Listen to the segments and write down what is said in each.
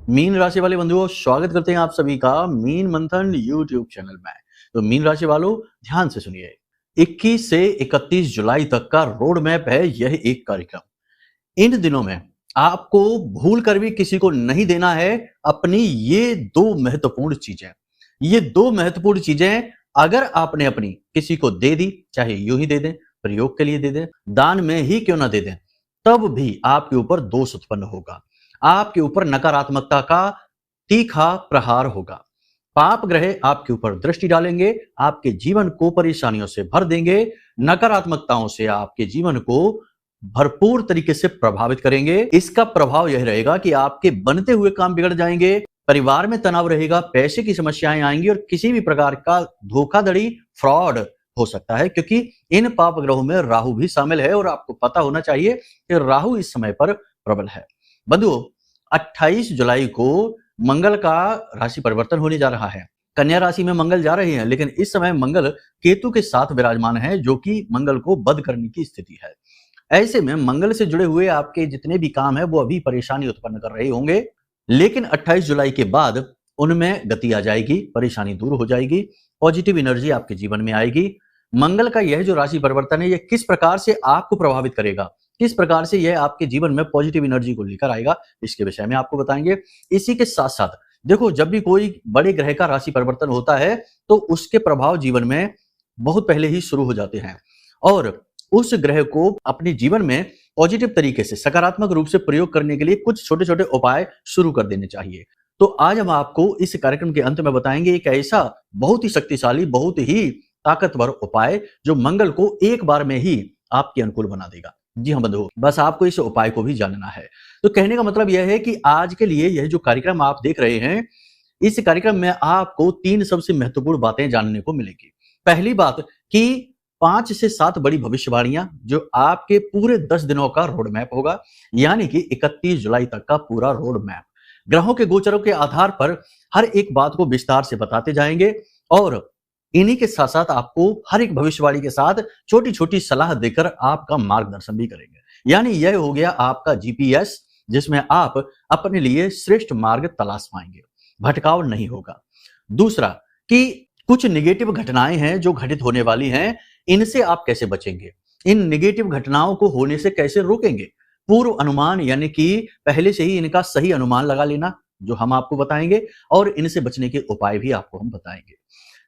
Mean राशि वाले बंधुओं, स्वागत करते हैं आप सभी का मीन मंथन यूट्यूब चैनल में। तो मीन राशि वालों, ध्यान से सुनिए। 21 से 31 जुलाई तक का रोड मैप है यह एक कार्यक्रम। इन दिनों में आपको भूल कर भी किसी को नहीं देना है अपनी ये दो महत्वपूर्ण चीजें। ये दो महत्वपूर्ण चीजें अगर आपने अपनी किसी को दे दी, चाहे यूं ही दे दें, प्रयोग के लिए दे दें, दान में ही क्यों ना दे दें, तब भी आपके ऊपर दोष उत्पन्न होगा। आपके ऊपर नकारात्मकता का तीखा प्रहार होगा। पाप ग्रह आपके ऊपर दृष्टि डालेंगे, आपके जीवन को परेशानियों से भर देंगे, नकारात्मकताओं से आपके जीवन को भरपूर तरीके से प्रभावित करेंगे। इसका प्रभाव यह रहेगा कि आपके बनते हुए काम बिगड़ जाएंगे, परिवार में तनाव रहेगा, पैसे की समस्याएं आएंगी और किसी भी प्रकार का धोखाधड़ी, फ्रॉड हो सकता है, क्योंकि इन पाप ग्रहों में राहु भी शामिल है और आपको पता होना चाहिए कि राहु इस समय पर प्रबल है। बंधुओं, 28 जुलाई को मंगल का राशि परिवर्तन होने जा रहा है। कन्या राशि में मंगल जा रहे हैं, लेकिन इस समय मंगल केतु के साथ विराजमान है, जो कि मंगल को बद करने की स्थिति है। ऐसे में मंगल से जुड़े हुए आपके जितने भी काम है वो अभी परेशानी उत्पन्न कर रहे होंगे, लेकिन 28 जुलाई के बाद उनमें गति आ जाएगी, परेशानी दूर हो जाएगी, पॉजिटिव एनर्जी आपके जीवन में आएगी। मंगल का यह जो राशि परिवर्तन है यह किस प्रकार से आपको प्रभावित करेगा, किस प्रकार से यह आपके जीवन में पॉजिटिव एनर्जी को लेकर आएगा, इसके विषय में आपको बताएंगे। इसी के साथ साथ देखो, जब भी कोई बड़े ग्रह का राशि परिवर्तन होता है तो उसके प्रभाव जीवन में बहुत पहले ही शुरू हो जाते हैं और उस ग्रह को अपने जीवन में पॉजिटिव तरीके से सकारात्मक रूप से प्रयोग करने के लिए कुछ छोटे छोटे उपाय शुरू कर देने चाहिए। तो आज हम आपको इस कार्यक्रम के अंत में बताएंगे एक ऐसा बहुत ही शक्तिशाली, बहुत ही ताकतवर उपाय जो मंगल को एक बार में ही आपके अनुकूल बना देगा। जी हाँ बंधुओं, बस आपको इस उपाय को भी जानना है। तो कहने का मतलब यह है कि आज के लिए यह जो कार्यक्रम आप देख रहे हैं, इस कार्यक्रम में आपको 3 सबसे महत्वपूर्ण बातें जानने को मिलेगी। पहली बात कि 5 से 7 बड़ी भविष्यवाणियां जो आपके पूरे 10 दिनों का रोड मैप होगा, यानी कि 31 जुलाई तक का पूरा रोड मैप। ग्रहों के गोचरों के आधार पर हर एक बात को विस्तार से बताते जाएंगे और इन्हीं के साथ साथ आपको हर एक भविष्यवाणी के साथ छोटी छोटी सलाह देकर आपका मार्गदर्शन भी करेंगे। यानी यह हो गया आपका जीपीएस, जिसमें आप अपने लिए श्रेष्ठ मार्ग तलाश पाएंगे, भटकाव नहीं होगा। दूसरा कि कुछ निगेटिव घटनाएं हैं जो घटित होने वाली हैं, इनसे आप कैसे बचेंगे, इन निगेटिव घटनाओं को होने से कैसे रोकेंगे। पूर्व अनुमान यानी कि पहले से ही इनका सही अनुमान लगा लेना, जो हम आपको बताएंगे, और इनसे बचने के उपाय भी आपको हम बताएंगे।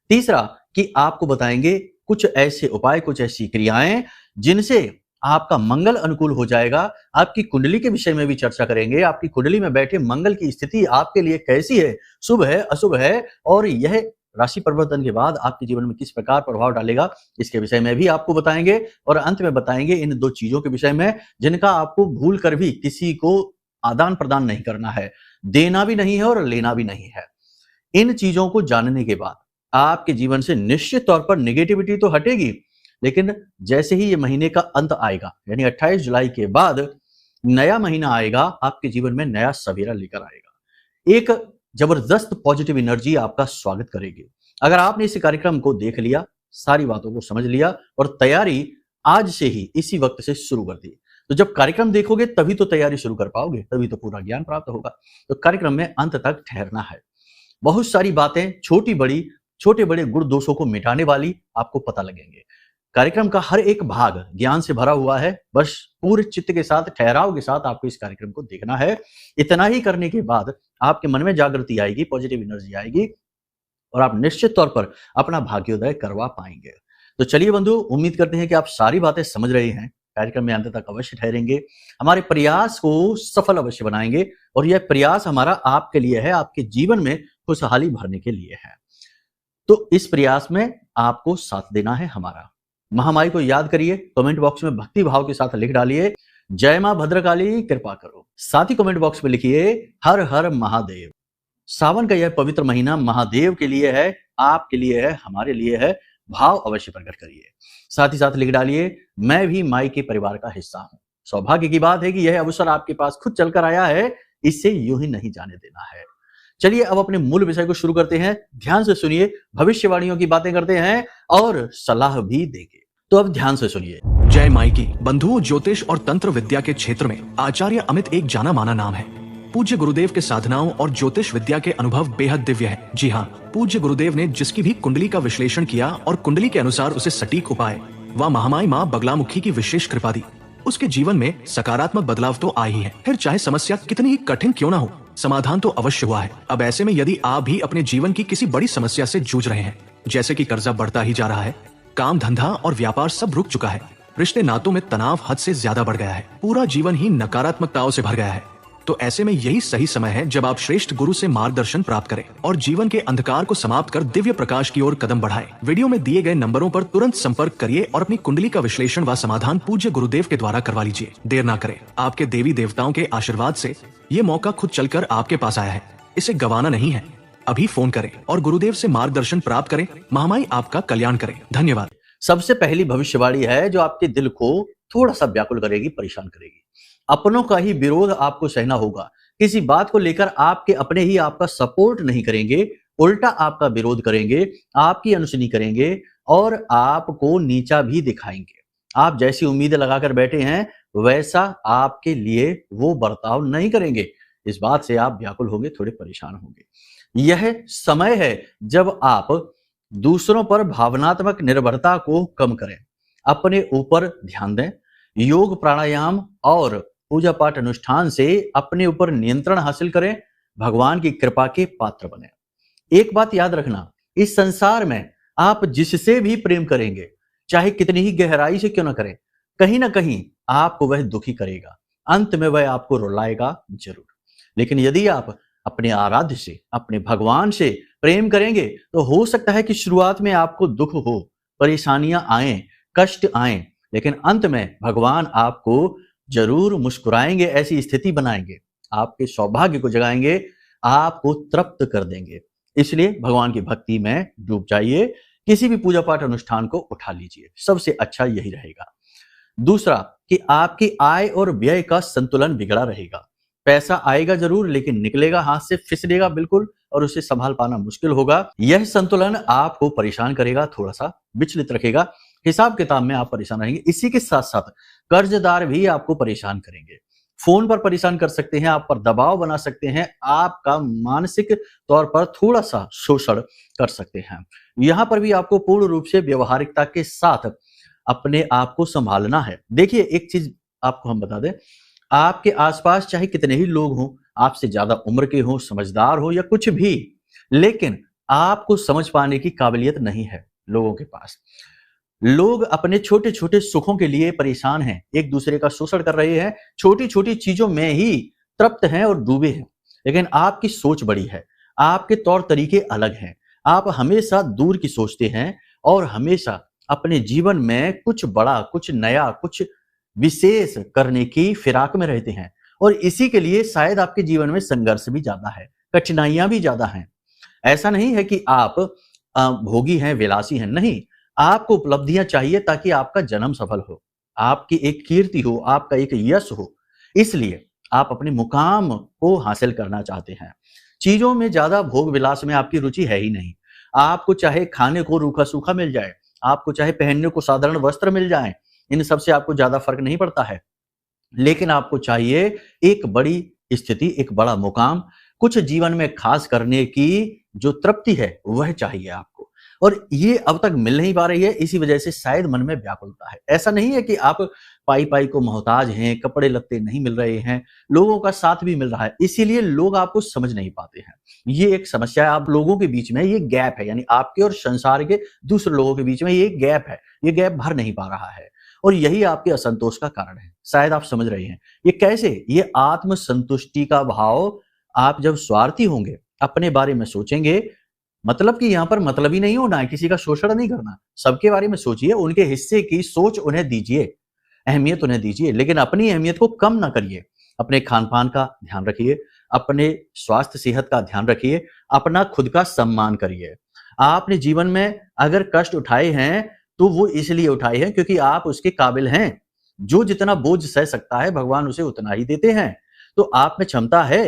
तीसरा कि आपको बताएंगे कुछ ऐसे उपाय, कुछ ऐसी क्रियाएं जिनसे आपका मंगल अनुकूल हो जाएगा। आपकी कुंडली के विषय में भी चर्चा करेंगे, आपकी कुंडली में बैठे मंगल की स्थिति आपके लिए कैसी है, शुभ है, अशुभ है, और यह राशि परिवर्तन के बाद आपके जीवन में किस प्रकार प्रभाव डालेगा, इसके विषय में भी आपको बताएंगे। और अंत में बताएंगे इन 2 चीजों के विषय में जिनका आपको भूल कर भी किसी को आदान प्रदान नहीं करना है, देना भी नहीं है और लेना भी नहीं है। इन चीजों को जानने के बाद आपके जीवन से निश्चित तौर पर नेगेटिविटी तो हटेगी, लेकिन जैसे ही ये महीने का अंत आएगा, यानी 28 जुलाई के बाद नया महीना आएगा, आपके जीवन में नया सवेरा लेकर आएगा। एक जबरदस्त पॉजिटिव एनर्जी आपका स्वागत करेगी। अगर आपने इस कार्यक्रम को देख लिया, सारी बातों को समझ लिया और तैयारी आज से ही इसी वक्त से शुरू कर दी, तो जब कार्यक्रम देखोगे तभी तो तैयारी शुरू कर पाओगे, तभी तो पूरा ज्ञान प्राप्त होगा। तो कार्यक्रम में अंत तक ठहरना है। बहुत सारी बातें छोटी बड़ी, छोटे बड़े गुण दोषों को मिटाने वाली आपको पता लगेंगे। कार्यक्रम का हर एक भाग ज्ञान से भरा हुआ है, बस पूरे चित्त के साथ, ठहराव के साथ आपको इस कार्यक्रम को देखना है। इतना ही करने के बाद आपके मन में जागृति आएगी, पॉजिटिव एनर्जी आएगी और आप निश्चित तौर पर अपना भाग्योदय करवा पाएंगे। तो चलिए बंधु, उम्मीद करते हैं कि आप सारी बातें समझ रहे हैं। कार्यक्रम में अंत तक अवश्य ठहरेंगे, हमारे प्रयास को सफल अवश्य बनाएंगे और यह प्रयास हमारा आपके लिए है, आपके जीवन में खुशहाली भरने के लिए है। तो इस प्रयास में आपको साथ देना है हमारा। महामाई को याद करिए, कमेंट बॉक्स में भक्ति भाव के साथ लिख डालिए जय मां भद्रकाली कृपा करो। साथ ही कमेंट बॉक्स में लिखिए हर हर महादेव। सावन का यह पवित्र महीना महादेव के लिए है, आपके लिए है, हमारे लिए है। भाव अवश्य प्रकट करिए। साथ ही साथ लिख डालिए मैं भी माई के परिवार का हिस्सा हूं। सौभाग्य की बात है कि यह अवसर आपके पास खुद चलकर आया है, इसे यूं ही नहीं जाने देना है। चलिए अब अपने मूल विषय को शुरू करते हैं। ध्यान से सुनिए, भविष्यवाणियों की बातें करते हैं और सलाह भी देंगे। तो अब ध्यान से सुनिए। जय माई की। बंधुओं, ज्योतिष और तंत्र विद्या के क्षेत्र में आचार्य अमित एक जाना माना नाम है। पूज्य गुरुदेव के साधनाओं और ज्योतिष विद्या के अनुभव बेहद दिव्य है। जी हाँ, पूज्य गुरुदेव ने जिसकी भी कुंडली का विश्लेषण किया और कुंडली के अनुसार उसे सटीक उपाय व महामाई माँ बगलामुखी की विशेष कृपा दी, उसके जीवन में सकारात्मक बदलाव तो आए ही है। फिर चाहे समस्या कितनी ही कठिन क्यों ना हो, समाधान तो अवश्य हुआ है। अब ऐसे में यदि आप भी अपने जीवन की किसी बड़ी समस्या से जूझ रहे हैं, जैसे कि कर्जा बढ़ता ही जा रहा है, काम धंधा और व्यापार सब रुक चुका है, रिश्ते नातों में तनाव हद से ज्यादा बढ़ गया है, पूरा जीवन ही नकारात्मकताओं से भर गया है, तो ऐसे में यही सही समय है जब आप श्रेष्ठ गुरु से मार्गदर्शन प्राप्त करें और जीवन के अंधकार को समाप्त कर दिव्य प्रकाश की ओर कदम बढ़ाएं। वीडियो में दिए गए नंबरों पर तुरंत संपर्क करिए और अपनी कुंडली का विश्लेषण व समाधान पूज्य गुरुदेव के द्वारा करवा लीजिए। देर ना करें, आपके देवी देवताओं के आशीर्वाद से ये मौका खुद चलकर आपके पास आया है, इसे गंवाना नहीं है। अभी फोन करें और गुरुदेव से मार्गदर्शन प्राप्त करें। महामाई आपका कल्याण करें। धन्यवाद। सबसे पहली भविष्यवाणी है जो आपके दिल को थोड़ा सा व्याकुल करेगी, परेशान करेगी। अपनों का ही विरोध आपको सहना होगा। किसी बात को लेकर आपके अपने ही आपका सपोर्ट नहीं करेंगे, उल्टा आपका विरोध करेंगे, आपकी अनसुनी करेंगे और आपको नीचा भी दिखाएंगे। आप जैसी उम्मीदें लगाकर बैठे हैं वैसा आपके लिए वो बर्ताव नहीं करेंगे। इस बात से आप व्याकुल होंगे, थोड़े परेशान होंगे। यह समय है जब आप दूसरों पर भावनात्मक निर्भरता को कम करें, अपने ऊपर ध्यान दें। योग, प्राणायाम और पूजा पाठ अनुष्ठान से अपने ऊपर नियंत्रण हासिल करें, भगवान की कृपा के पात्र बने। एक बात याद रखना, इस संसार में आप जिससे भी प्रेम करेंगे, चाहे कितनी ही गहराई से क्यों ना करें, कहीं ना कहीं आपको वह दुखी करेगा, अंत में वह आपको रुलाएगा जरूर। लेकिन यदि आप अपने आराध्य से, अपने भगवान से प्रेम करेंगे तो हो सकता है कि शुरुआत में आपको दुख हो, परेशानियां आए, कष्ट आए, लेकिन अंत में भगवान आपको जरूर मुस्कुराएंगे, ऐसी स्थिति बनाएंगे, आपके सौभाग्य को जगाएंगे, आपको तृप्त कर देंगे। इसलिए भगवान की भक्ति में डूब जाइए, किसी भी पूजा पाठ अनुष्ठान को उठा लीजिए, सबसे अच्छा यही रहेगा। दूसरा कि आपकी आय और व्यय का संतुलन बिगड़ा रहेगा। पैसा आएगा जरूर, लेकिन निकलेगा हाथ से, फिसलेगा बिल्कुल और उसे संभाल पाना मुश्किल होगा। यह संतुलन आपको परेशान करेगा, थोड़ा सा विचलित रखेगा, हिसाब किताब में आप परेशान रहेंगे। इसी के साथ साथ कर्जदार भी आपको परेशान करेंगे, फोन पर परेशान कर सकते हैं, आप पर दबाव बना सकते हैं, आपका मानसिक तौर पर थोड़ा सा शोषण कर सकते हैं। यहां पर भी आपको पूर्ण रूप से व्यवहारिकता के साथ अपने आप को संभालना है। देखिए, एक चीज आपको हम बता दें, आपके आसपास चाहे कितने ही लोग हों, आपसे ज्यादा उम्र के हों, समझदार हो या कुछ भी, लेकिन आपको समझ पाने की काबिलियत नहीं है लोगों के पास। लोग अपने छोटे छोटे सुखों के लिए परेशान हैं, एक दूसरे का शोषण कर रहे हैं, छोटी छोटी चीजों में ही तृप्त हैं और डूबे हैं। लेकिन आपकी सोच बड़ी है, आपके तौर तरीके अलग हैं, आप हमेशा दूर की सोचते हैं और हमेशा अपने जीवन में कुछ बड़ा, कुछ नया, कुछ विशेष करने की फिराक में रहते हैं और इसी के लिए शायद आपके जीवन में संघर्ष भी ज्यादा है, कठिनाइयां भी ज्यादा हैं। ऐसा नहीं है कि आप भोगी हैं, विलासी हैं, नहीं, आपको उपलब्धियां चाहिए ताकि आपका जन्म सफल हो, आपकी एक कीर्ति हो, आपका एक यश हो। इसलिए आप अपने मुकाम को हासिल करना चाहते हैं। चीजों में ज्यादा भोग विलास में आपकी रुचि है ही नहीं। आपको चाहे खाने को रूखा सूखा मिल जाए, आपको चाहे पहनने को साधारण वस्त्र मिल जाए, इन सबसे आपको ज्यादा फर्क नहीं पड़ता है। लेकिन आपको चाहिए एक बड़ी स्थिति, एक बड़ा मुकाम, कुछ जीवन में खास करने की जो तृप्ति है वह चाहिए आपको, और ये अब तक मिल नहीं पा रही है, इसी वजह से शायद मन में व्याकुलता है। ऐसा नहीं है कि आप पाई पाई को मोहताज हैं, कपड़े लत्ते नहीं मिल रहे हैं, लोगों का साथ भी मिल रहा है, इसीलिए लोग आपको समझ नहीं पाते हैं। ये एक समस्या है आप लोगों के बीच में, ये गैप है, यानी आपके और संसार के दूसरे लोगों के बीच में ये गैप है, ये गैप भर नहीं पा रहा है और यही आपके असंतोष का कारण है। शायद आप समझ रहे हैं ये कैसे, ये आत्मसंतुष्टि का भाव। आप जब स्वार्थी होंगे, अपने बारे में सोचेंगे, मतलब कि यहां पर मतलब ही नहीं होना है, किसी का शोषण नहीं करना, सबके बारे में सोचिए, उनके हिस्से की सोच उन्हें दीजिए, अहमियत उन्हें दीजिए, लेकिन अपनी अहमियत को कम ना करिए। अपने खान पान का ध्यान रखिए, अपने स्वास्थ्य सेहत का ध्यान रखिए, अपना खुद का सम्मान करिए। आपने जीवन में अगर कष्ट उठाए हैं तो वो इसलिए उठाए हैं क्योंकि आप उसके काबिल हैं। जो जितना बोझ सह सकता है भगवान उसे उतना ही देते हैं। तो आप में क्षमता है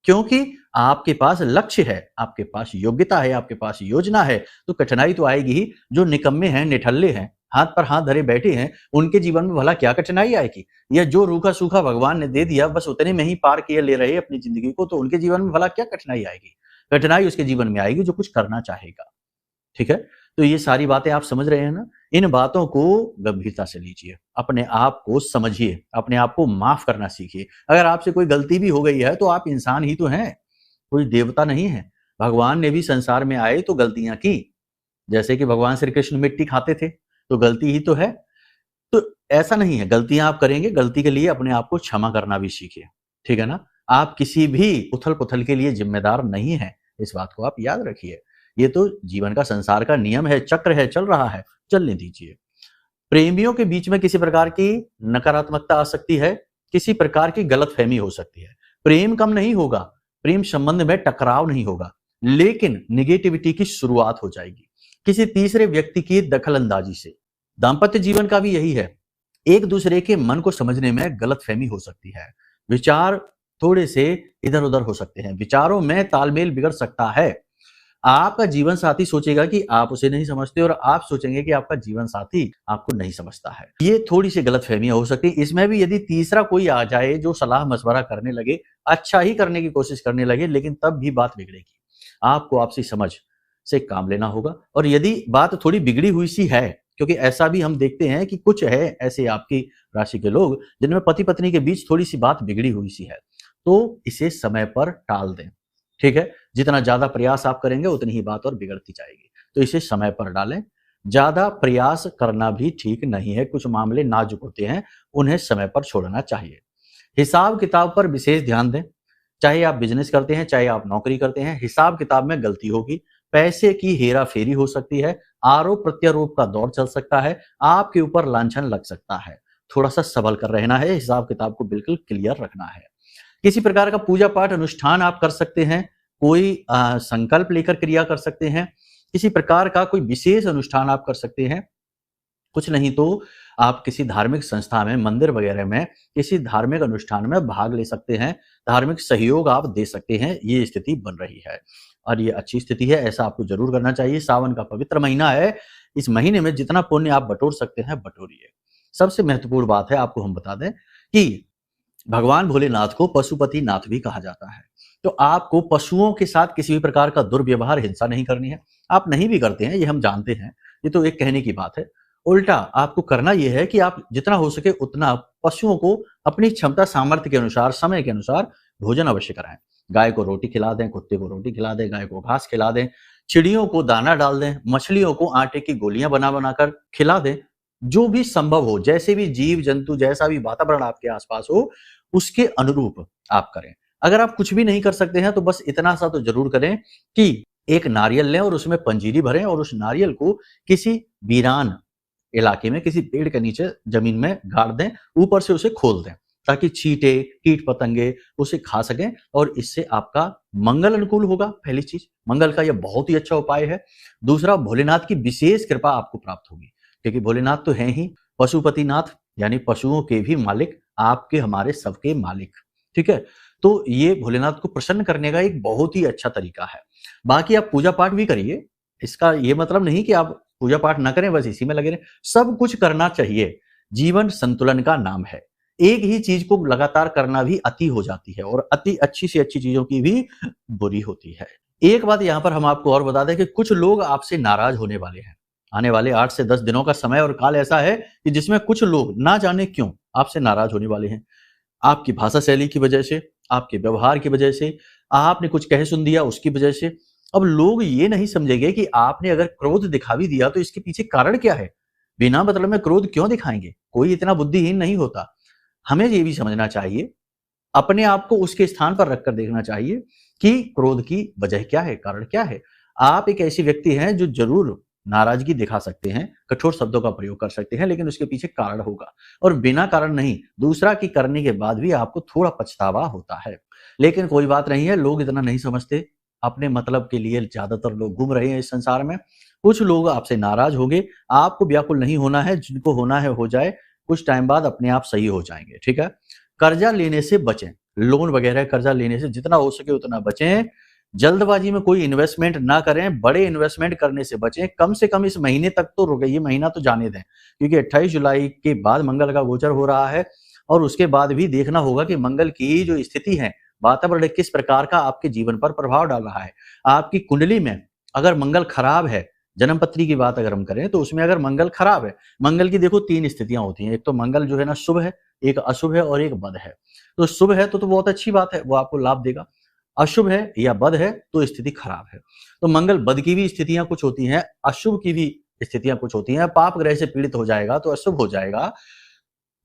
क्योंकि आपके पास लक्ष्य है, आपके पास योग्यता है, आपके पास योजना है, तो कठिनाई तो आएगी ही। जो निकम्मे हैं, निठल्ले हैं, हाथ पर हाथ धरे बैठे हैं, उनके जीवन में भला क्या कठिनाई आएगी? या जो रूखा सूखा भगवान ने दे दिया बस उतने में ही पार किए ले रहे अपनी जिंदगी को, तो उनके जीवन में भला क्या कठिनाई आएगी? कठिनाई उसके जीवन में आएगी जो कुछ करना चाहेगा। ठीक है, तो ये सारी बातें आप समझ रहे हैं ना? इन बातों को गंभीरता से लीजिए, अपने आप को समझिए, अपने आप को माफ करना सीखिए। अगर आपसे कोई गलती भी हो गई है तो आप इंसान ही तो हैं, कोई देवता नहीं है। भगवान ने भी संसार में आए तो गलतियां की, जैसे कि भगवान श्री कृष्ण मिट्टी खाते थे, तो गलती ही तो है। तो ऐसा नहीं है, गलतियां आप करेंगे, गलती के लिए अपने आप को क्षमा करना भी सीखिए, ठीक है ना? आप किसी भी उथल-पुथल के लिए जिम्मेदार नहीं हैं, इस बात को आप याद रखिए। ये तो जीवन का, संसार का नियम है, चक्र है, चल रहा है, चलने दीजिए। प्रेमियों के बीच में किसी प्रकार की नकारात्मकता आ सकती है, किसी प्रकार की गलतफहमी हो सकती है। प्रेम कम नहीं होगा, प्रेम संबंध में टकराव नहीं होगा, लेकिन नेगेटिविटी की शुरुआत हो जाएगी किसी तीसरे व्यक्ति की दखलंदाजी से। दाम्पत्य जीवन का भी यही है, एक दूसरे के मन को समझने में गलतफहमी हो सकती है, विचार थोड़े से इधर उधर हो सकते हैं, विचारों में तालमेल बिगड़ सकता है। आपका जीवन साथी सोचेगा कि आप उसे नहीं समझते और आप सोचेंगे कि आपका जीवन साथी आपको नहीं समझता है। ये थोड़ी सी गलतफहमियां हो सकती है। इसमें भी यदि तीसरा कोई आ जाए जो सलाह मशवरा करने लगे, अच्छा ही करने की कोशिश करने लगे, लेकिन तब भी बात बिगड़ेगी। आपको आपसी समझ से काम लेना होगा। और यदि बात थोड़ी बिगड़ी हुई सी है, क्योंकि ऐसा भी हम देखते हैं कि कुछ है ऐसे आपकी राशि के लोग जिनमें पति पत्नी के बीच थोड़ी सी बात बिगड़ी हुई सी है, तो इसे समय पर टाल दें। ठीक है, जितना ज्यादा प्रयास आप करेंगे उतनी ही बात और बिगड़ती जाएगी, तो इसे समय पर डालें। ज्यादा प्रयास करना भी ठीक नहीं है, कुछ मामले नाजुक होते हैं, उन्हें समय पर छोड़ना चाहिए। हिसाब किताब पर विशेष ध्यान दें। चाहे आप बिजनेस करते हैं, चाहे आप नौकरी करते हैं, हिसाब किताब में गलती होगी, पैसे की हेरा फेरी हो सकती है, आरोप प्रत्यारोप का दौर चल सकता है, आपके ऊपर लांछन लग सकता है। थोड़ा सा संभल कर रहना है, हिसाब किताब को बिल्कुल क्लियर रखना है। किसी प्रकार का पूजा पाठ अनुष्ठान आप कर सकते हैं, कोई संकल्प लेकर क्रिया कर सकते हैं, किसी प्रकार का कोई विशेष अनुष्ठान आप कर सकते हैं। कुछ नहीं तो आप किसी धार्मिक संस्था में, मंदिर वगैरह में, किसी धार्मिक अनुष्ठान में भाग ले सकते हैं, धार्मिक सहयोग आप दे सकते हैं। ये स्थिति बन रही है और ये अच्छी स्थिति है, ऐसा आपको जरूर करना चाहिए। सावन का पवित्र महीना है, इस महीने में जितना पुण्य आप बटोर सकते हैं बटोरिए। सबसे महत्वपूर्ण बात है, आपको हम बता दें कि भगवान भोलेनाथ को पशुपति नाथ भी कहा जाता है, तो आपको पशुओं के साथ किसी भी प्रकार का दुर्व्यवहार, हिंसा नहीं करनी है। आप नहीं भी करते हैं, ये हम जानते हैं, ये तो एक कहने की बात है। उल्टा आपको करना यह है कि आप जितना हो सके उतना पशुओं को अपनी क्षमता सामर्थ्य के अनुसार, समय के अनुसार भोजन अवश्य कराएं। गाय को रोटी खिला दें, कुत्ते को रोटी खिला दें, गाय को घास खिला दें, चिड़ियों को दाना डाल दें, मछलियों को आटे की गोलियां बना बनाकर खिला दें। जो भी संभव हो, जैसे भी जीव जंतु, जैसा भी वातावरण आपके आसपास हो, उसके अनुरूप आप करें। अगर आप कुछ भी नहीं कर सकते हैं तो बस इतना सा तो जरूर करें कि एक नारियल लें और उसमें पंजीरी भरें और उस नारियल को किसी वीरान इलाके में, किसी पेड़ के नीचे जमीन में गाड़ दें, ऊपर से उसे खोल दें, ताकि चींटे, कीट पतंगे उसे खा सकें और इससे आपका मंगल अनुकूल होगा। पहली चीज, मंगल का यह बहुत ही अच्छा उपाय है। दूसरा, भोलेनाथ की विशेष कृपा आपको प्राप्त होगी, क्योंकि भोलेनाथ तो हैं ही पशुपतिनाथ, यानी पशुओं के भी मालिक, आपके हमारे सबके मालिक। ठीक है, तो ये भोलेनाथ को प्रसन्न करने का एक बहुत ही अच्छा तरीका है। बाकी आप पूजा पाठ भी करिए, इसका ये मतलब नहीं कि आप पूजा पाठ ना करें, बस इसी में लगे रहें। सब कुछ करना चाहिए, जीवन संतुलन का नाम है। एक ही चीज को लगातार करना भी अति हो जाती है और अति अच्छी से अच्छी चीजों की भी बुरी होती है। एक बात यहां पर हम आपको और बता दें कि कुछ लोग आपसे नाराज होने वाले हैं। आने वाले 8 से 10 दिनों का समय और काल ऐसा है कि जिसमें कुछ लोग ना जाने क्यों आपसे नाराज होने वाले हैं। आपकी भाषा शैली की वजह से, आपके व्यवहार की वजह से, आपने कुछ कह सुन दिया उसकी वजह से। अब लोग ये नहीं समझेंगे कि आपने अगर क्रोध दिखा भी दिया तो इसके पीछे कारण क्या है। बिना मतलब में क्रोध क्यों दिखाएंगे? कोई इतना बुद्धिहीन नहीं होता। हमें ये भी समझना चाहिए, अपने आप को उसके स्थान पर रखकर देखना चाहिए कि क्रोध की वजह क्या है, कारण क्या है। आप एक ऐसी व्यक्ति हैं जो जरूर नाराजगी दिखा सकते हैं, कठोर शब्दों का प्रयोग कर सकते हैं, लेकिन उसके पीछे कारण होगा और बिना कारण नहीं। दूसरा की करने के बाद भी आपको थोड़ा पछतावा होता है, लेकिन कोई बात नहीं है, लोग इतना नहीं समझते। अपने मतलब के लिए ज्यादातर लोग घूम रहे हैं इस संसार में। कुछ लोग आपसे नाराज होंगे, आपको व्याकुल नहीं होना है, जिनको होना है हो जाए, कुछ टाइम बाद अपने आप सही हो जाएंगे। ठीक है, कर्जा लेने से बचें, लोन वगैरह कर्जा लेने से जितना हो सके उतना बचें। जल्दबाजी में कोई इन्वेस्टमेंट ना करें, बड़े इन्वेस्टमेंट करने से बचें। कम से कम इस महीने तक तो रुके, ये महीना तो जाने दें, क्योंकि 28 जुलाई के बाद मंगल का गोचर हो रहा है और उसके बाद भी देखना होगा कि मंगल की जो स्थिति है, वातावरण किस प्रकार का आपके जीवन पर प्रभाव डाल रहा है। आपकी कुंडली में अगर मंगल खराब है, जन्म पत्री की बात अगर हम करें तो उसमें अगर मंगल खराब है, मंगल की देखो 3 स्थितियां होती हैं। एक तो मंगल जो है ना शुभ है, एक अशुभ है और एक बद है। तो शुभ है तो बहुत अच्छी बात है, वो आपको लाभ देगा। अशुभ है या बद है तो स्थिति खराब है। तो मंगल बद की भी स्थितियां कुछ होती हैं, अशुभ की भी स्थितियां कुछ होती हैं। पाप ग्रह से पीड़ित हो जाएगा तो अशुभ हो जाएगा,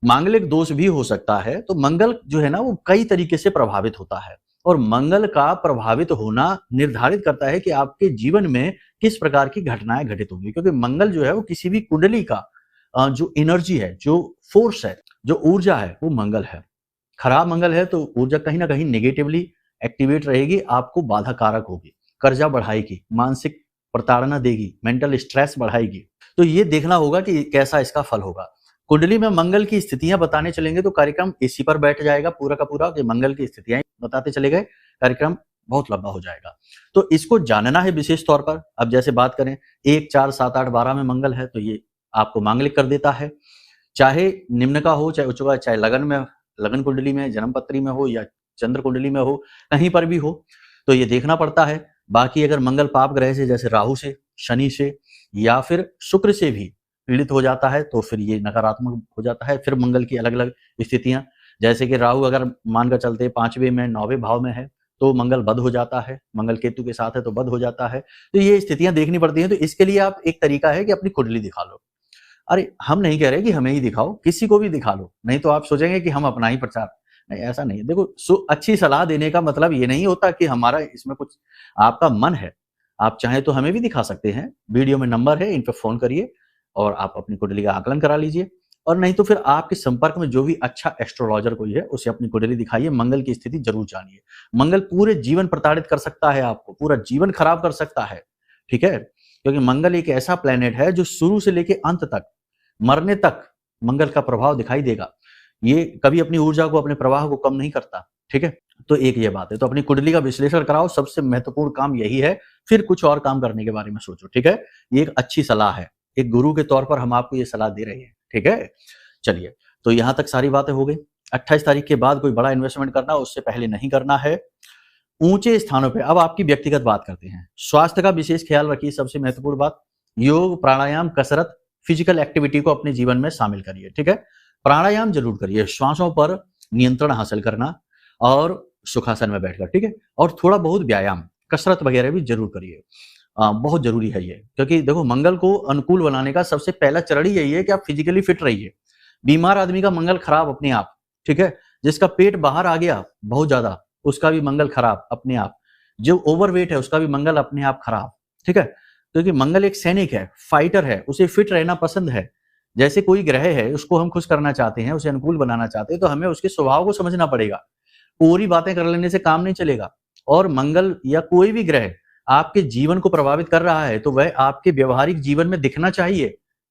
मांगलिक दोष भी हो सकता है। तो मंगल जो है ना वो कई तरीके से प्रभावित होता है और मंगल का प्रभावित होना निर्धारित करता है कि आपके जीवन में किस प्रकार की घटनाएं घटित होंगी, क्योंकि मंगल जो है वो किसी भी कुंडली का जो एनर्जी है, जो फोर्स है, जो ऊर्जा है, वो मंगल है। खराब मंगल है तो ऊर्जा कहीं ना कहीं नेगेटिवली एक्टिवेट रहेगी, आपको बाधा कारक होगी, कर्जा बढ़ाएगी, मानसिक प्रताड़ना देगी, मेंटल स्ट्रेस बढ़ाएगी। तो ये देखना होगा कि कैसा इसका फल होगा। कुंडली में मंगल की स्थितियां बताने चलेंगे तो कार्यक्रम इसी पर बैठ जाएगा पूरा का पूरा, कि मंगल की स्थितियां बताते चले गए, कार्यक्रम बहुत लंबा हो जाएगा। तो इसको जानना है विशेष तौर पर। अब जैसे बात करें 1, 4, 7, 8, 12 में मंगल है तो ये आपको मांगलिक कर देता है, चाहे निम्न का हो चाहे उच्च का, चाहे लगन में, लगन कुंडली में, जन्म पत्री में हो या चंद्र कुंडली में हो, कहीं पर भी हो तो ये देखना पड़ता है। बाकी अगर मंगल पाप ग्रह से जैसे राहु से, शनि से या फिर शुक्र से भी पीड़ित हो जाता है तो फिर ये नकारात्मक हो जाता है। फिर मंगल की अलग अलग स्थितियां, जैसे कि राहु अगर मानकर चलते 5वें में 9वें भाव में है तो मंगल बद हो जाता है, मंगल केतु के साथ है तो बद हो जाता है। तो ये स्थितियां देखनी पड़ती हैं। तो इसके लिए आप एक तरीका है कि अपनी कुंडली दिखा लो। अरे हम नहीं कह रहे कि हमें ही दिखाओ, किसी को भी दिखा लो, नहीं तो आप सोचेंगे कि हम अपना ही प्रचार, नहीं ऐसा नहीं है। देखो अच्छी सलाह देने का मतलब ये नहीं होता कि हमारा इसमें कुछ, आपका मन है, आप चाहें तो हमें भी दिखा सकते हैं। वीडियो में नंबर है, इन पे फोन करिए और आप अपनी कुंडली का आकलन करा लीजिए, और नहीं तो फिर आपके संपर्क में जो भी अच्छा एस्ट्रोलॉजर कोई है उसे अपनी कुंडली दिखाइए, मंगल की स्थिति जरूर जानिए। मंगल पूरे जीवन प्रताड़ित कर सकता है, आपको पूरा जीवन खराब कर सकता है, ठीक है, क्योंकि मंगल एक ऐसा प्लेनेट है जो शुरू से लेकर अंत तक, मरने तक मंगल का प्रभाव दिखाई देगा। ये कभी अपनी ऊर्जा को, अपने प्रवाह को कम नहीं करता, ठीक है। तो एक ये बात है, तो अपनी कुंडली का विश्लेषण कराओ, सबसे महत्वपूर्ण काम यही है, फिर कुछ और काम करने के बारे में सोचो, ठीक है। ये एक अच्छी सलाह है, एक गुरु के तौर पर हम आपको ये सलाह दे रहे हैं, ठीक है। चलिए, तो यहां तक सारी बातें हो गई। 28 तारीख के बाद कोई बड़ा इन्वेस्टमेंट करना, उससे पहले नहीं करना है। ऊंचे स्थानों पे अब आपकी व्यक्तिगत बात करते हैं। स्वास्थ्य का विशेष ख्याल रखिए, सबसे महत्वपूर्ण बात, योग, प्राणायाम, कसरत, फिजिकल एक्टिविटी को अपने जीवन में शामिल करिए, ठीक है। प्राणायाम जरूर करिए, श्वासों पर नियंत्रण हासिल करना और सुखासन में बैठकर, ठीक है। और थोड़ा बहुत व्यायाम, कसरत वगैरह भी जरूर करिए, बहुत जरूरी है ये, क्योंकि देखो मंगल को अनुकूल बनाने का सबसे पहला चरण ही यही है कि आप फिजिकली फिट रहिए। बीमार आदमी का मंगल खराब अपने आप, ठीक है। जिसका पेट बाहर आ गया बहुत ज्यादा, उसका भी मंगल खराब अपने आप। जो ओवरवेट है उसका भी मंगल अपने आप खराब, ठीक है। क्योंकि मंगल एक सैनिक है, फाइटर है, उसे फिट रहना पसंद है। जैसे कोई ग्रह है, उसको हम खुश करना चाहते हैं, उसे अनुकूल बनाना चाहते हैं, तो हमें उसके स्वभाव को समझना पड़ेगा। पूरी बातें कर लेने से काम नहीं चलेगा। और मंगल या कोई भी ग्रह आपके जीवन को प्रभावित कर रहा है तो वह आपके व्यवहारिक जीवन में दिखना चाहिए,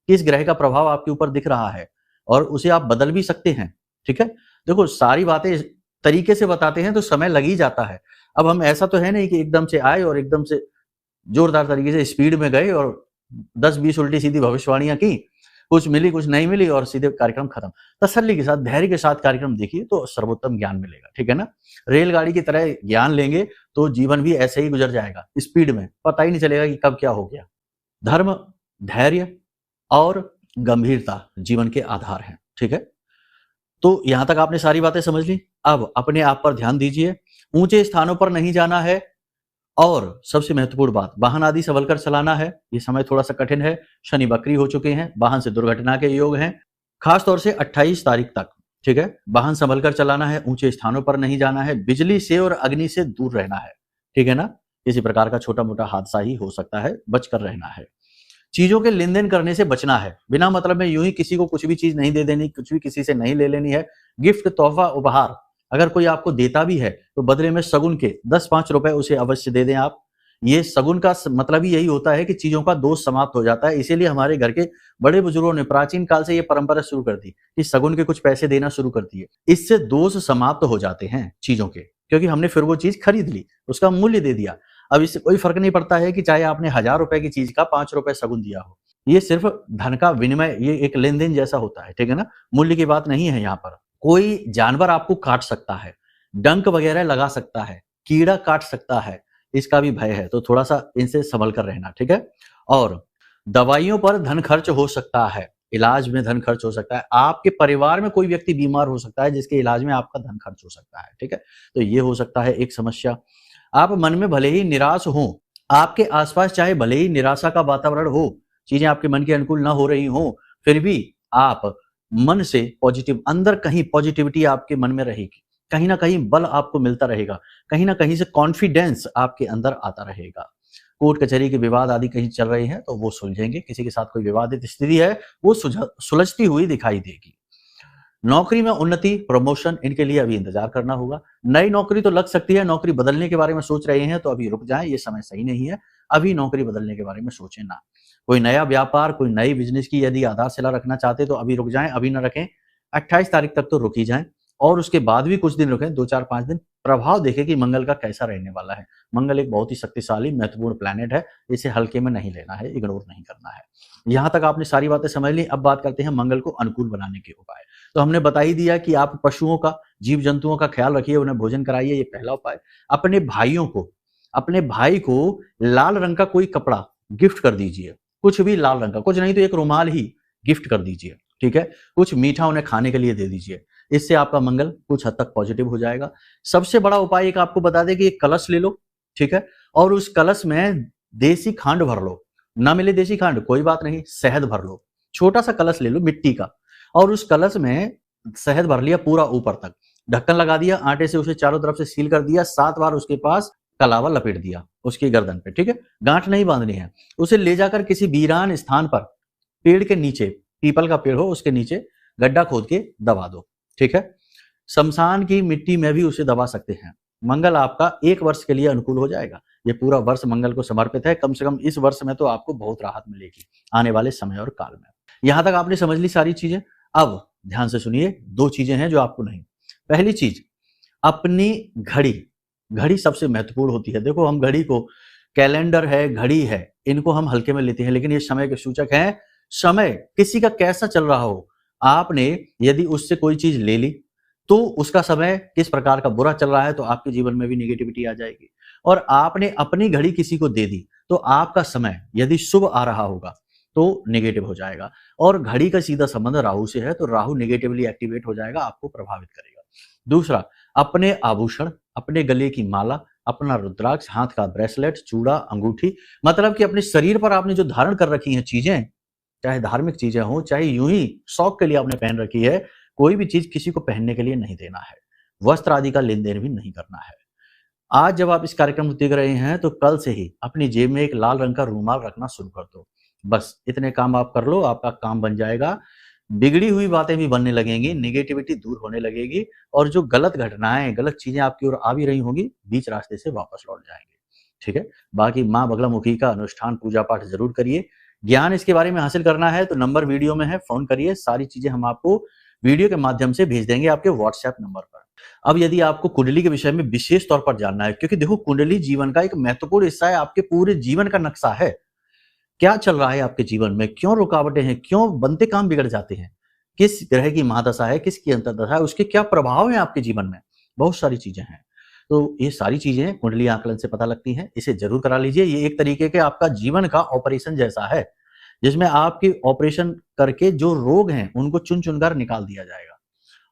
किस ग्रह का प्रभाव आपके ऊपर दिख रहा है, और उसे आप बदल भी सकते हैं, ठीक है। देखो सारी बातें इस तरीके से बताते हैं तो समय लग ही जाता है। अब हम ऐसा तो है नहीं कि एकदम से आए और एकदम से जोरदार तरीके से स्पीड में गए और 10-20 उल्टी सीधी भविष्यवाणियां की, कुछ मिली कुछ नहीं मिली और सीधे कार्यक्रम खत्म। तसल्ली के साथ, धैर्य के साथ कार्यक्रम देखिए तो सर्वोत्तम ज्ञान मिलेगा, ठीक है ना। रेलगाड़ी की तरह ज्ञान लेंगे तो जीवन भी ऐसे ही गुजर जाएगा, स्पीड में, पता ही नहीं चलेगा कि कब क्या हो गया। धर्म, धैर्य और गंभीरता जीवन के आधार हैं, ठीक है। तो यहां तक आपने सारी बातें समझ ली। अब अपने आप पर ध्यान दीजिए, ऊंचे स्थानों पर नहीं जाना है, और सबसे महत्वपूर्ण बात, वाहन आदि संभल कर चलाना है। ये समय थोड़ा सा कठिन है, शनि वक्री हो चुके हैं, वाहन से दुर्घटना के योग हैं, खासतौर से 28 तारीख तक, ठीक है। वाहन संभल कर चलाना है, ऊंचे स्थानों पर नहीं जाना है, बिजली से और अग्नि से दूर रहना है, ठीक है ना। किसी प्रकार का छोटा मोटा हादसा ही हो सकता है, बचकर रहना है। चीजों के लेन देन करने से बचना है, बिना मतलब में यूं ही किसी को कुछ भी चीज नहीं दे देनी, कुछ भी किसी से नहीं ले लेनी है। गिफ्ट, तोहफा, उपहार अगर कोई आपको देता भी है तो बदले में सगुन के 10-5 रुपए उसे अवश्य दे दें आप। ये सगुन का मतलब ही यही होता है कि चीजों का दोष समाप्त हो जाता है। इसीलिए हमारे घर के बड़े बुजुर्गों ने प्राचीन काल से ये परंपरा शुरू कर दी कि सगुन के कुछ पैसे देना शुरू कर दिए। इससे दोष समाप्त हो जाते हैं चीजों के, क्योंकि हमने फिर वो चीज खरीद ली, उसका मूल्य दे दिया। अब इससे कोई फर्क नहीं पड़ता है कि चाहे आपने 1000 रुपए की चीज का 5 रुपए सगुन दिया हो, ये सिर्फ धन का विनिमय, ये एक लेन देन जैसा होता है, ठीक है ना, मूल्य की बात नहीं है यहाँ पर। कोई जानवर आपको काट सकता है, डंक वगैरह लगा सकता है, कीड़ा काट सकता है, इसका भी भय है, तो थोड़ा सा इनसे संभल कर रहना, ठीक है। और दवाइयों पर धन खर्च हो सकता है, इलाज में धन खर्च हो सकता है, आपके परिवार में कोई व्यक्ति बीमार हो सकता है जिसके इलाज में आपका धन खर्च हो सकता है, ठीक है। तो ये हो सकता है एक समस्या। आप मन में भले ही निराश हो, आपके आसपास चाहे भले ही निराशा का वातावरण हो, चीजें आपके मन के अनुकूल ना हो रही हो, फिर भी आप मन से पॉजिटिव, अंदर कहीं पॉजिटिविटी आपके मन में रहेगी, कहीं ना कहीं बल आपको मिलता रहेगा, कहीं ना कहीं से कॉन्फिडेंस आपके अंदर आता रहेगा। कोर्ट कचहरी के विवाद आदि कहीं चल रहे हैं तो वो सुलझेंगे, किसी के साथ कोई विवादित स्थिति है वो सुलझती हुई दिखाई देगी। नौकरी में उन्नति, प्रमोशन, इनके लिए अभी इंतजार करना होगा। नई नौकरी तो लग सकती है, नौकरी बदलने के बारे में सोच रहे हैं तो अभी रुक जाएं, ये समय सही नहीं है, अभी नौकरी बदलने के बारे में सोचें ना। कोई नया व्यापार, कोई नई बिजनेस की यदि आधारशिला रखना चाहते तो अभी रुक जाएं, अभी ना रखें, 28 तारीख तक तो रुक ही जाएं, और उसके बाद भी कुछ दिन रुकें, 2-4-5 दिन, प्रभाव देखें कि मंगल का कैसा रहने वाला है। मंगल एक बहुत ही शक्तिशाली महत्वपूर्ण प्लैनेट है, इसे हल्के में नहीं लेना है, इग्नोर नहीं करना है। यहाँ तक आपने सारी बातें समझ ली, अब बात करते हैं मंगल को अनुकूल बनाने के उपाय। तो हमने बता ही दिया कि आप पशुओं का, जीव जंतुओं का ख्याल रखिए, उन्हें भोजन कराइए, ये पहला उपाय। अपने भाइयों को, अपने भाई को लाल रंग का कोई कपड़ा गिफ्ट कर दीजिए, कुछ भी लाल रंग का, कुछ नहीं तो एक रुमाल ही गिफ्ट कर दीजिए, ठीक है। कुछ मीठा उन्हें खाने के लिए दे दीजिए, इससे आपका मंगल कुछ हद तक पॉजिटिव हो जाएगा। सबसे बड़ा उपाय एक आपको बता दें कि एक कलश ले लो, ठीक है, और उस कलश में देसी खांड भर लो। ना मिले देसी खांड कोई बात नहीं, शहद भर लो, छोटा सा कलश ले लो मिट्टी का, और उस कलश में शहद भर लिया पूरा ऊपर तक, ढक्कन लगा दिया, आटे से उसे चारों तरफ से सील कर दिया, 7 बार उसके पास कलावा लपेट दिया उसकी गर्दन पे, ठीक है, गांठ नहीं बांधनी है। उसे ले जाकर किसी वीरान स्थान पर, पेड़ के नीचे, पीपल का पेड़ हो उसके नीचे गड्ढा खोद के दबा दो, ठीक है। शमशान की मिट्टी में भी उसे दबा सकते हैं। मंगल आपका 1 वर्ष के लिए अनुकूल हो जाएगा, ये पूरा वर्ष मंगल को समर्पित है, कम से कम इस वर्ष में तो आपको बहुत राहत मिलेगी आने वाले समय और काल में। यहां तक आपने समझ ली सारी चीजें। अब ध्यान से सुनिए, 2 चीजें हैं जो आपको नहीं। पहली चीज, अपनी घड़ी, घड़ी सबसे महत्वपूर्ण होती है। देखो, हम घड़ी को, कैलेंडर है, घड़ी है, इनको हम हल्के में लेते हैं, लेकिन ये समय के सूचक हैं। समय किसी का कैसा चल रहा हो, आपने यदि उससे कोई चीज ले ली तो उसका समय किस प्रकार का बुरा चल रहा है तो आपके जीवन में भी नेगेटिविटी आ जाएगी। और आपने अपनी घड़ी किसी को दे दी तो आपका समय यदि शुभ आ रहा होगा तो नेगेटिव हो जाएगा। और घड़ी का सीधा संबंध राहु से है, तो राहु नेगेटिवली एक्टिवेट हो जाएगा, आपको प्रभावित करेगा। दूसरा, अपने आभूषण, अपने गले की माला, अपना रुद्राक्ष, हाथ का ब्रेसलेट, चूड़ा, अंगूठी, मतलब कि अपने शरीर पर आपने जो धारण कर रखी हैं चीजें, चाहे धार्मिक चीजें हो, चाहे यूं ही शौक के लिए आपने पहन रखी है, कोई भी चीज किसी को पहनने के लिए नहीं देना है। वस्त्र आदि का लेन देन भी नहीं करना है। आज जब आप इस कार्यक्रम को देख रहे हैं तो कल से ही अपनी जेब में एक लाल रंग का रूमाल रखना शुरू कर दो। बस इतने काम आप कर लो, आपका काम बन जाएगा। बिगड़ी हुई बातें भी बनने लगेंगी, नेगेटिविटी दूर होने लगेगी, और जो गलत घटनाएं, गलत चीजें आपकी ओर आ भी रही होंगी, बीच रास्ते से वापस लौट जाएंगे, ठीक है। बाकी माँ बगलामुखी का अनुष्ठान, पूजा पाठ जरूर करिए। ज्ञान इसके बारे में हासिल करना है तो नंबर वीडियो में है, फोन करिए, सारी चीजें हम आपको वीडियो के माध्यम से भेज देंगे आपके व्हाट्सएप नंबर पर। अब यदि आपको कुंडली के विषय में विशेष तौर पर जानना है, क्योंकि देखो कुंडली जीवन का एक महत्वपूर्ण हिस्सा है, आपके पूरे जीवन का नक्शा है। क्या चल रहा है आपके जीवन में, क्यों रुकावटें हैं, क्यों बनते काम बिगड़ जाते हैं, किस ग्रह की महादशा है, किसकी अंतर्दशा है, उसके क्या प्रभाव है आपके जीवन में, बहुत सारी चीजें हैं। तो ये सारी चीजें कुंडली आकलन से पता लगती हैं, इसे जरूर करा लीजिए। ये एक तरीके के आपका जीवन का ऑपरेशन जैसा है, जिसमें आपके ऑपरेशन करके जो रोग हैं उनको चुन चुनकर निकाल दिया जाएगा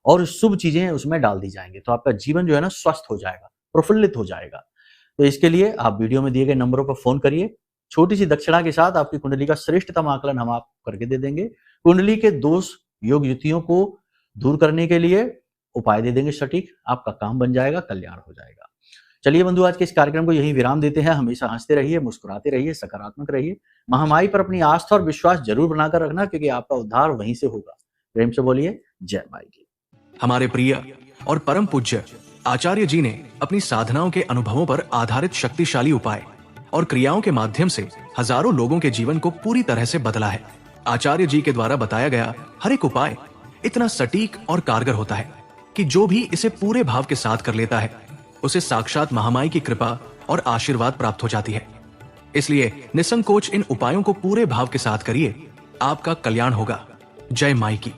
और शुभ चीजें उसमें डाल दी जाएंगी, तो आपका जीवन जो है ना स्वस्थ हो जाएगा, प्रफुल्लित हो जाएगा। तो इसके लिए आप वीडियो में दिए गए नंबरों पर फोन करिए, छोटी सी दक्षिणा के साथ आपकी कुंडली का श्रेष्ठतम आकलन हम आप करके दे देंगे। कुंडली के दोष, योग युतियों को दूर करने के लिए उपाय दे देंगे सटीक, आपका काम बन जाएगा, कल्याण हो जाएगा। चलिए बंधु, आज के इस कार्यक्रम को यही विराम देते हैं। हमेशा हंसते रहिए, मुस्कुराते रहिए, सकारात्मक रहिए। महामाई पर अपनी आस्था और विश्वास जरूर बनाकर रखना, क्योंकि आपका उद्धार वहीं से होगा। प्रेम से बोलिए जय माई की। हमारे प्रिय और परम पूज्य आचार्य जी ने अपनी साधनाओं के अनुभवों पर आधारित शक्तिशाली उपाय और क्रियाओं के माध्यम से हजारों लोगों के जीवन को पूरी तरह से बदला है। आचार्य जी के द्वारा बताया गया हर एक उपाय इतना सटीक और कारगर होता है कि जो भी इसे पूरे भाव के साथ कर लेता है, उसे साक्षात महामाई की कृपा और आशीर्वाद प्राप्त हो जाती है। इसलिए निसंकोच इन उपायों को पूरे भाव के साथ करिए, आपका कल्याण होगा। जय माई की।